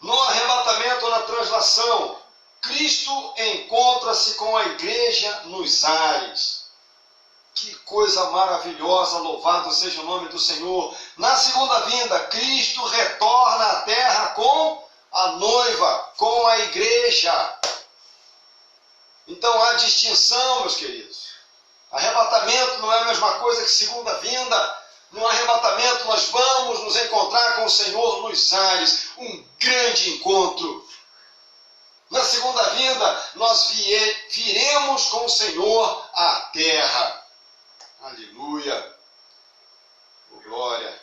No arrebatamento ou na translação, Cristo encontra-se com a igreja nos ares. Que coisa maravilhosa, louvado seja o nome do Senhor. Na segunda vinda, Cristo retorna à terra com a noiva, com a igreja. Então há distinção, meus queridos. Arrebatamento não é a mesma coisa que segunda vinda. No arrebatamento nós vamos nos encontrar com o Senhor nos ares. Um grande encontro. Na segunda vinda, nós viremos com o Senhor à terra. Aleluia. Oh, glória.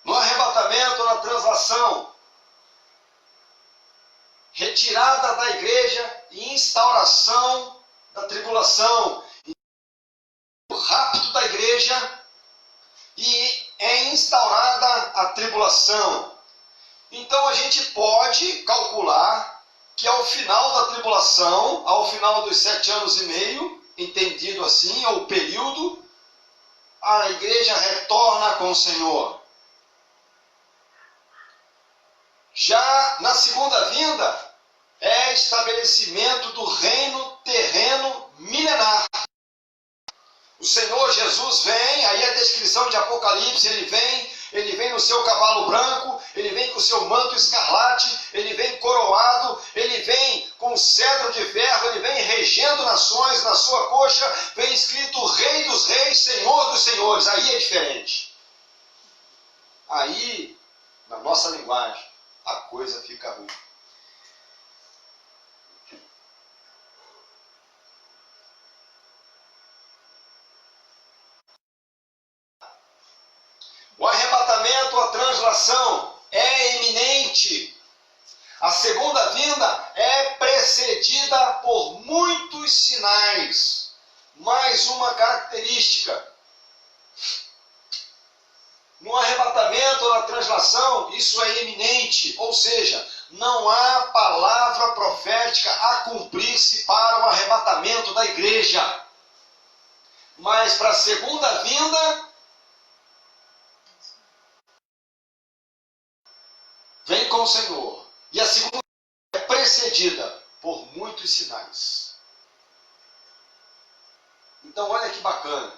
No arrebatamento, na translação, retirada da igreja e instauração da tribulação, o rapto da igreja e é instaurada a tribulação. Então a gente pode calcular que ao final da tribulação, ao final dos 7 anos e meio, entendido assim, ou período, a igreja retorna com o Senhor. Já na segunda vinda, é estabelecimento do reino terreno milenar. O Senhor Jesus vem, aí a descrição de Apocalipse, ele vem no seu cavalo branco, ele vem com o seu manto escarlate, ele vem coroado, ele vem com cetro de ferro, ele vem regendo nações, na sua coxa vem escrito Rei dos Reis, Senhor dos Senhores. Aí é diferente. Aí, na nossa linguagem, a coisa fica ruim. O arrebatamento, a translação é iminente. A segunda vinda é precedida por muitos sinais. Mais uma característica. No arrebatamento ou na translação, isso é iminente. Ou seja, não há palavra profética a cumprir-se para o arrebatamento da igreja. Mas para a segunda vinda, vem com o Senhor. E a segunda é precedida por muitos sinais. Então olha que bacana.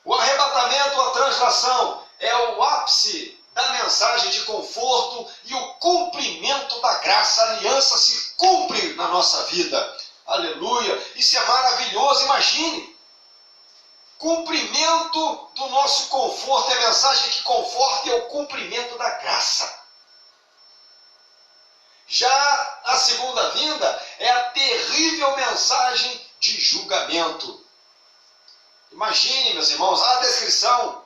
O arrebatamento, a translação, é o ápice da mensagem de conforto e o cumprimento da graça. A aliança se cumpre na nossa vida. Aleluia! Isso é maravilhoso, imagine. Cumprimento do nosso conforto, é a mensagem que conforta, é o cumprimento da graça. Já a segunda vinda é a terrível mensagem de julgamento. Imagine, meus irmãos, a descrição.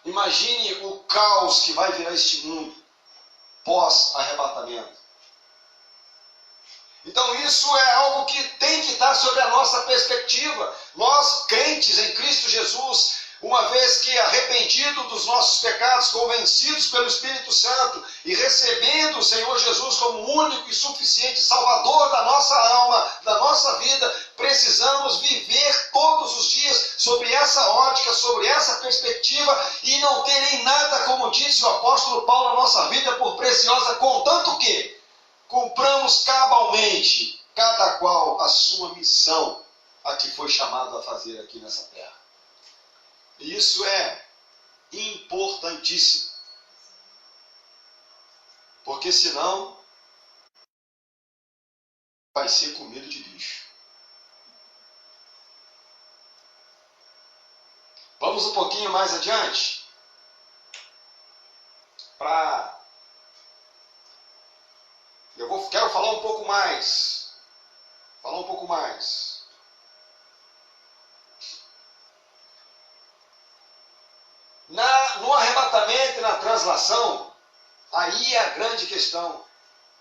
Imagine o caos que vai virar este mundo pós-arrebatamento. Então isso é algo que tem que estar sobre a nossa perspectiva. Nós, crentes em Cristo Jesus, uma vez que arrependidos dos nossos pecados, convencidos pelo Espírito Santo e recebendo o Senhor Jesus como único e suficiente Salvador da nossa alma, da nossa vida, precisamos viver todos os dias sobre essa ótica, sobre essa perspectiva e não ter em nada, como disse o apóstolo Paulo, a nossa vida por preciosa, contanto que cumpramos cabalmente, cada qual a sua missão, a que foi chamado a fazer aqui nessa terra. E isso é importantíssimo. Porque senão vai ser comida de bicho. Vamos um pouquinho mais adiante. Quero falar um pouco mais. No arrebatamento e na translação, aí é a grande questão.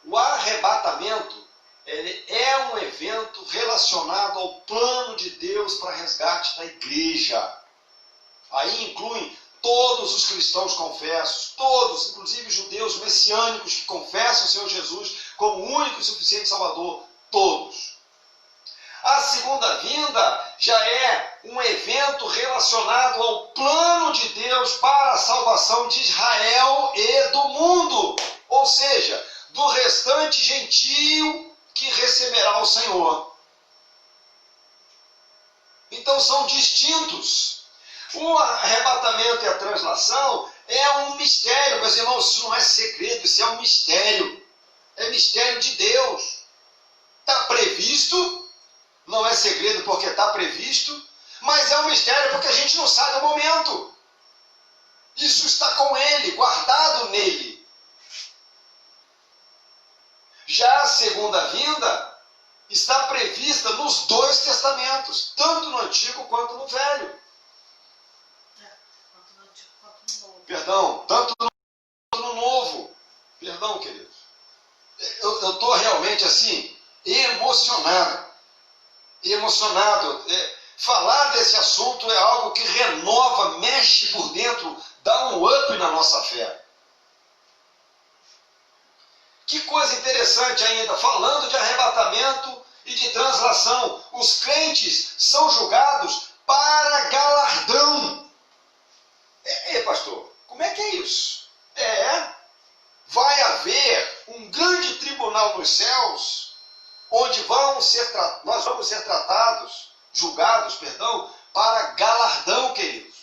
O arrebatamento, ele é um evento relacionado ao plano de Deus para resgate da igreja. Aí incluem todos os cristãos confessos, todos, inclusive judeus messiânicos que confessam o Senhor Jesus como único e suficiente Salvador, todos. A segunda vinda já é um evento relacionado ao plano de Deus para a salvação de Israel e do mundo, ou seja, do restante gentio que receberá o Senhor. Então são distintos. O arrebatamento e a translação é um mistério, meus irmãos, isso não é segredo, isso é um mistério. É mistério de Deus. Está previsto. Não é segredo porque está previsto, mas é um mistério porque a gente não sabe o momento. Isso está com ele, guardado nele. Já a segunda vinda está prevista nos dois testamentos, tanto no Antigo quanto no Velho. Tanto no Antigo quanto no Novo. Perdão, tanto no Novo. Perdão, queridos. Eu estou realmente assim, emocionado. Falar desse assunto é algo que renova, mexe por dentro, dá um up na nossa fé. Que coisa interessante ainda, falando de arrebatamento e de translação, os crentes são julgados para galardão. Pastor, como é que é isso? Vai haver um grande tribunal nos céus, onde nós vamos ser julgados, para galardão, queridos.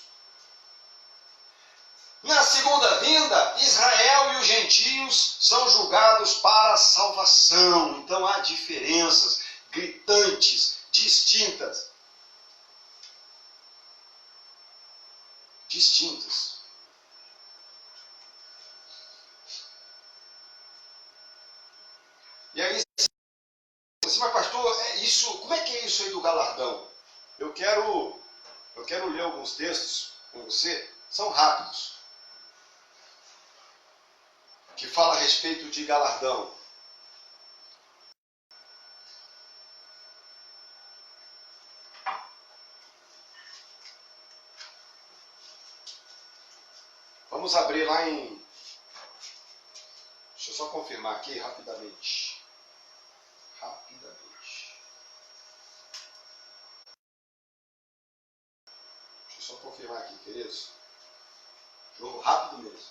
Na segunda vinda, Israel e os gentios são julgados para a salvação. Então há diferenças gritantes, distintas. E aí, mas pastor, como é que é isso aí do galardão? Eu quero ler alguns textos com você, são rápidos, que fala a respeito de galardão. Vamos abrir lá em... Deixa eu só confirmar aqui rapidamente. Deixa eu só confirmar aqui, queridos. Jogo rápido mesmo.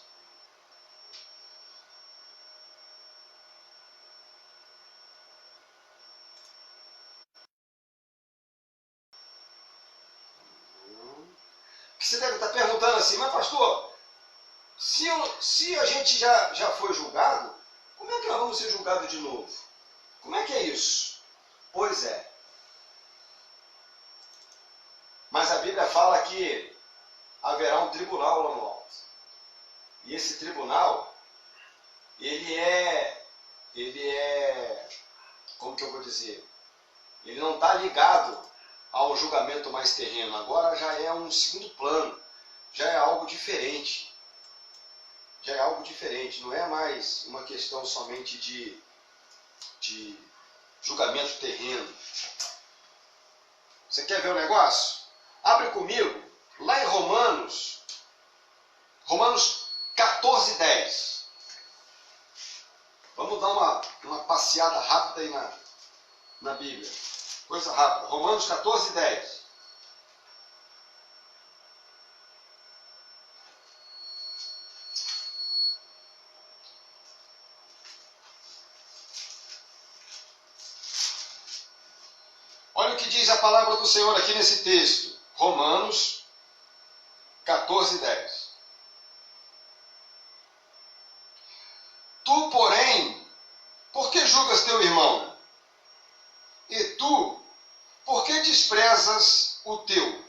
Que você deve estar perguntando assim, mas pastor, se a gente já foi julgado, como é que nós vamos ser julgados de novo? Como é que é isso? Pois é. Mas a Bíblia fala que haverá um tribunal lá no alto. E esse tribunal, ele é, como que eu vou dizer? Ele não está ligado ao julgamento mais terreno. Agora já é um segundo plano. Já é algo diferente. Já é algo diferente. Não é mais uma questão somente de julgamento terreno. Você quer ver o negócio? Abre comigo, lá em Romanos 14:10. Vamos dar uma passeada rápida aí na Bíblia. Coisa rápida. Romanos 14:10. Olha o que diz a palavra do Senhor aqui nesse texto. Romanos 14:10. Tu, porém, por que julgas teu irmão? E tu, por que desprezas o teu?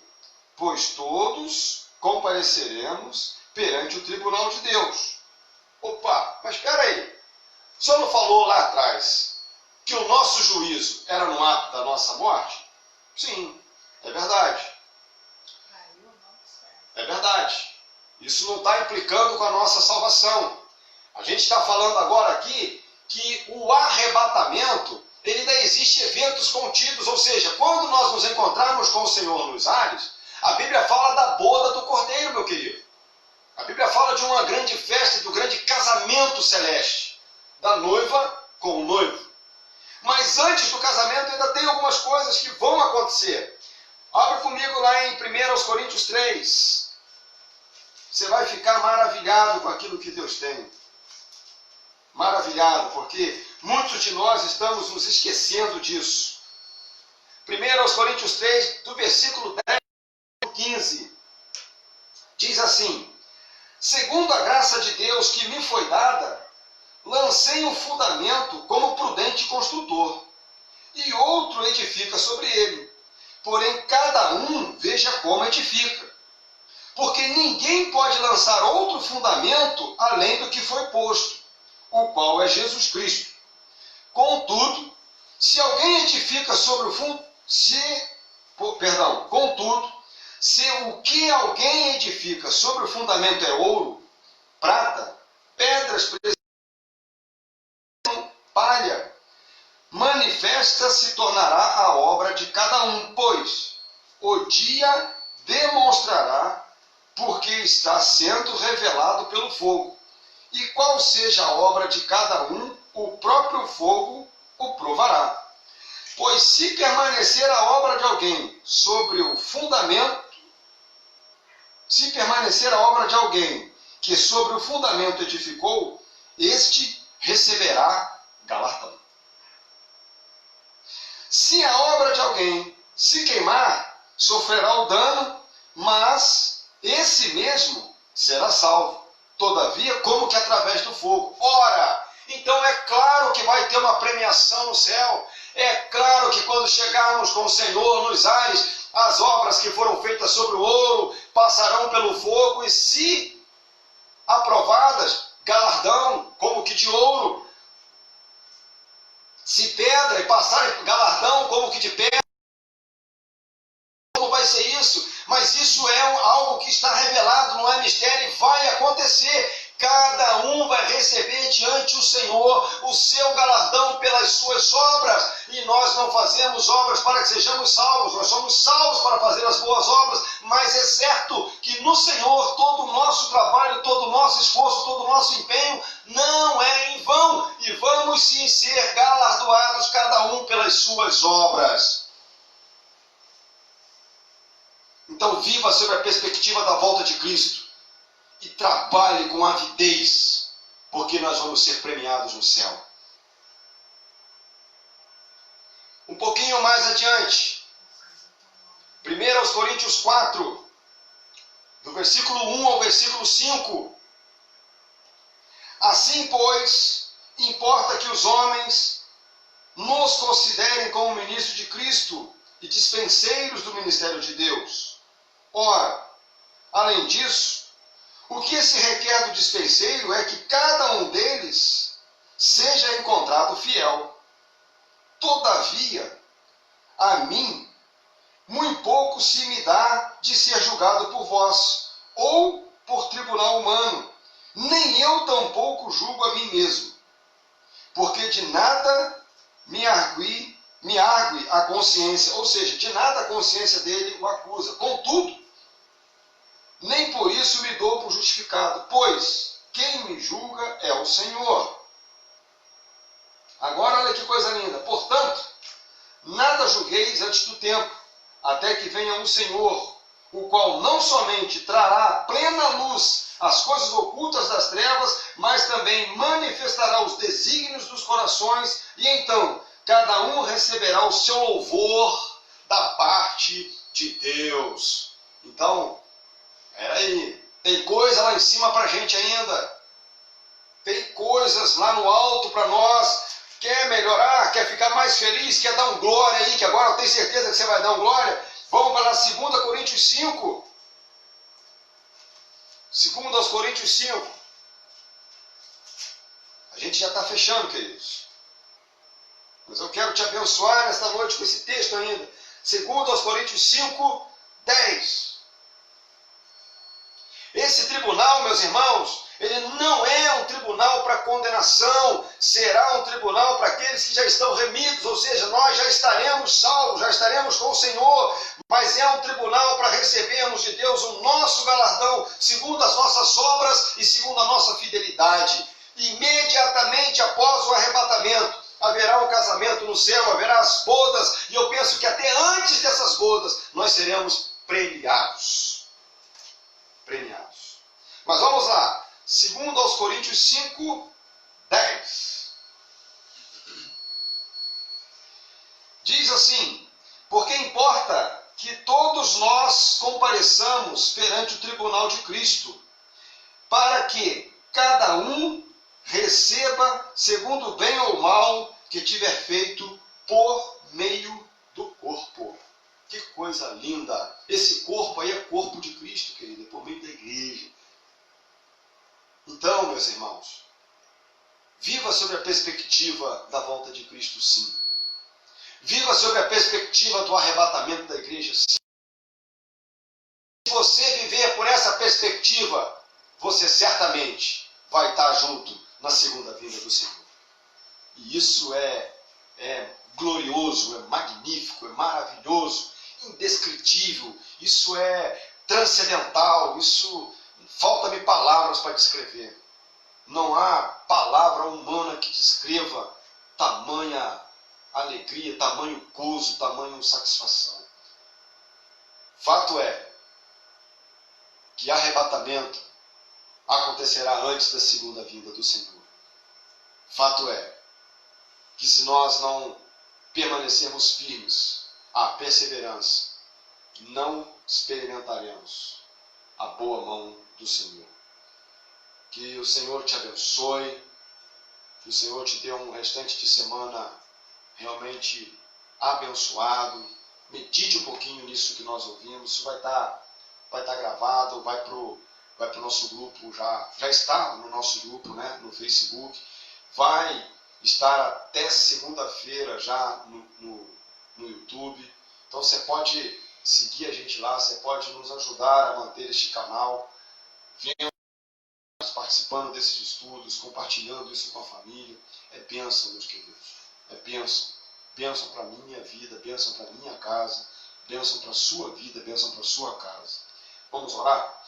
Pois todos compareceremos perante o tribunal de Deus. Opa, mas espera aí. O senhor não falou lá atrás que o nosso juízo era no ato da nossa morte? Sim, é verdade. É verdade. Isso não está implicando com a nossa salvação. A gente está falando agora aqui que o arrebatamento, ele ainda existe eventos contidos, ou seja, quando nós nos encontrarmos com o Senhor nos ares, a Bíblia fala da boda do Cordeiro, meu querido. A Bíblia fala de uma grande festa, do grande casamento celeste, da noiva com o noivo. Mas antes do casamento ainda tem algumas coisas que vão acontecer. Abre comigo lá em 1 Coríntios 3. Você vai ficar maravilhado com aquilo que Deus tem. Maravilhado, porque muitos de nós estamos nos esquecendo disso. 1 Coríntios 3, do versículo 10 ao 15. Diz assim: segundo a graça de Deus que me foi dada, lancei um fundamento como prudente construtor, e outro edifica sobre ele. Porém, cada um veja como edifica. Porque ninguém pode lançar outro fundamento além do que foi posto, o qual é Jesus Cristo. Contudo, se alguém edifica sobre o se o que alguém edifica sobre o fundamento é ouro, prata, pedras preciosas, palha, manifesta se tornará a obra de cada um, pois o dia demonstrará, porque está sendo revelado pelo fogo. E qual seja a obra de cada um, o próprio fogo o provará. Pois se permanecer a obra de alguém sobre o fundamento, se permanecer a obra de alguém que sobre o fundamento edificou, este receberá galardão. Se a obra de alguém se queimar, sofrerá o dano, mas esse mesmo será salvo. Todavia, como que através do fogo. Ora, então é claro que vai ter uma premiação no céu. É claro que quando chegarmos com o Senhor nos ares, as obras que foram feitas sobre o ouro passarão pelo fogo, e se aprovadas, galardão, como que de ouro. Se pedra, e passar galardão, como que de pedra. Como vai ser isso? Mas isso é algo que está revelado, não é mistério, e vai acontecer. Cada um vai receber diante do Senhor o seu galardão pelas suas obras. E nós não fazemos obras para que sejamos salvos. Nós somos salvos para fazer as boas obras. Mas é certo que no Senhor todo o nosso trabalho, todo o nosso esforço, todo o nosso empenho não é em vão. E vamos sim ser galardoados cada um pelas suas obras. Então viva sobre a perspectiva da volta de Cristo. E trabalhe com avidez, porque nós vamos ser premiados no céu. Um pouquinho mais adiante, 1 Coríntios 4, do versículo 1 ao versículo 5. Assim, pois, importa que os homens nos considerem como ministros de Cristo e dispenseiros do ministério de Deus. Ora, além disso, o que se requer do dispenseiro é que cada um deles seja encontrado fiel. Todavia, a mim, muito pouco se me dá de ser julgado por vós, ou por tribunal humano, nem eu tampouco julgo a mim mesmo, porque de nada me argue a consciência, ou seja, de nada a consciência dele o acusa. Contudo, nem por isso me dou por justificado, pois quem me julga é o Senhor. Agora olha que coisa linda. Portanto, nada julgueis antes do tempo, até que venha o Senhor, o qual não somente trará plena luz às coisas ocultas das trevas, mas também manifestará os desígnios dos corações, e então cada um receberá o seu louvor da parte de Deus. Então, peraí, tem coisa lá em cima para a gente ainda. Tem coisas lá no alto para nós. Quer melhorar? Quer ficar mais feliz? Quer dar um glória aí? Que agora eu tenho certeza que você vai dar um glória. Vamos para 2 Coríntios 5. 2 Coríntios 5. A gente já está fechando, queridos. Mas eu quero te abençoar nesta noite com esse texto ainda. 2 Coríntios 5, 10. Esse tribunal, meus irmãos, ele não é um tribunal para condenação, será um tribunal para aqueles que já estão remidos, ou seja, nós já estaremos salvos, já estaremos com o Senhor, mas é um tribunal para recebermos de Deus o nosso galardão, segundo as nossas obras e segundo a nossa fidelidade. Imediatamente após o arrebatamento, haverá um casamento no céu, haverá as bodas, e eu penso que até antes dessas bodas, nós seremos premiados. Mas vamos lá. 2 Coríntios 5, 10. Diz assim: porque importa que todos nós compareçamos perante o tribunal de Cristo, para que cada um receba segundo o bem ou mal que tiver feito por meio do corpo. Que coisa linda! Esse corpo aí é corpo de Cristo, querido, é por meio da igreja. Então, meus irmãos, viva sobre a perspectiva da volta de Cristo, sim. Viva sobre a perspectiva do arrebatamento da igreja, sim. Se você viver por essa perspectiva, você certamente vai estar junto na segunda vinda do Senhor. E isso é glorioso, é magnífico, é maravilhoso, indescritível, isso é transcendental, isso falta-me palavras para descrever. Não há palavra humana que descreva tamanha alegria, tamanho gozo, tamanho satisfação. Fato é que arrebatamento acontecerá antes da segunda vinda do Senhor. Fato é que se nós não permanecermos firmes à perseverança, não experimentaremos a boa mão do Senhor. Que o Senhor te abençoe, que o Senhor te dê um restante de semana realmente abençoado. Medite um pouquinho nisso que nós ouvimos. Isso vai estar gravado, vai para o nosso grupo, já está no nosso grupo, né, no Facebook. Vai estar até segunda-feira já no YouTube. Então você pode seguir a gente lá, você pode nos ajudar a manter este canal, vendo, participando desses estudos, compartilhando isso com a família. É bênção, meus queridos. É bênção. Bênção para a minha vida, bênção para a minha casa, bênção para a sua vida, bênção para a sua casa. Vamos orar?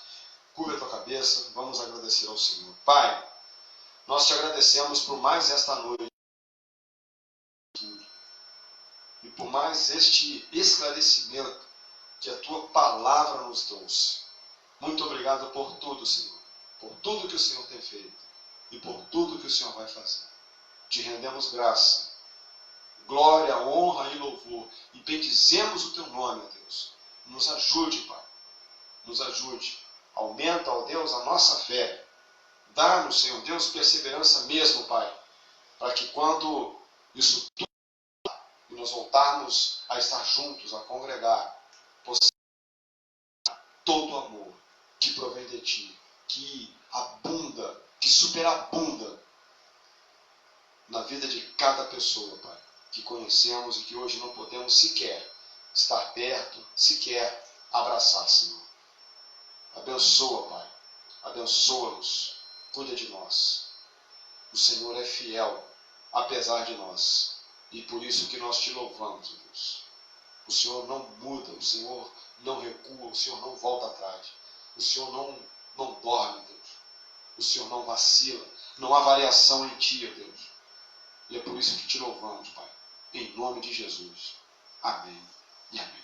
Curva a tua cabeça, vamos agradecer ao Senhor. Pai, nós te agradecemos por mais esta noite e por mais este esclarecimento que a tua palavra nos trouxe. Muito obrigado por tudo, Senhor, por tudo que o Senhor tem feito e por tudo que o Senhor vai fazer. Te rendemos graça, glória, honra e louvor e bendizemos o teu nome, ó Deus. Nos ajude, Pai, nos ajude Aumenta, ó Deus, a nossa fé. Dá-nos, Senhor Deus, perseverança mesmo, Pai, para que quando isso tudo e nós voltarmos a estar juntos, a congregar, possamos todo o amor que provém de Ti, que abunda, que superabunda na vida de cada pessoa, Pai, que conhecemos e que hoje não podemos sequer estar perto, sequer abraçar, Senhor. Abençoa, Pai, abençoa-nos, cuida de nós. O Senhor é fiel, apesar de nós, e por isso que nós Te louvamos, Deus. O Senhor não muda, o Senhor não recua, o Senhor não volta atrás, o Senhor não dorme, Deus. O Senhor não vacila, não há variação em Ti, Deus. E é por isso que Te louvamos, Pai, em nome de Jesus. Amém e amém.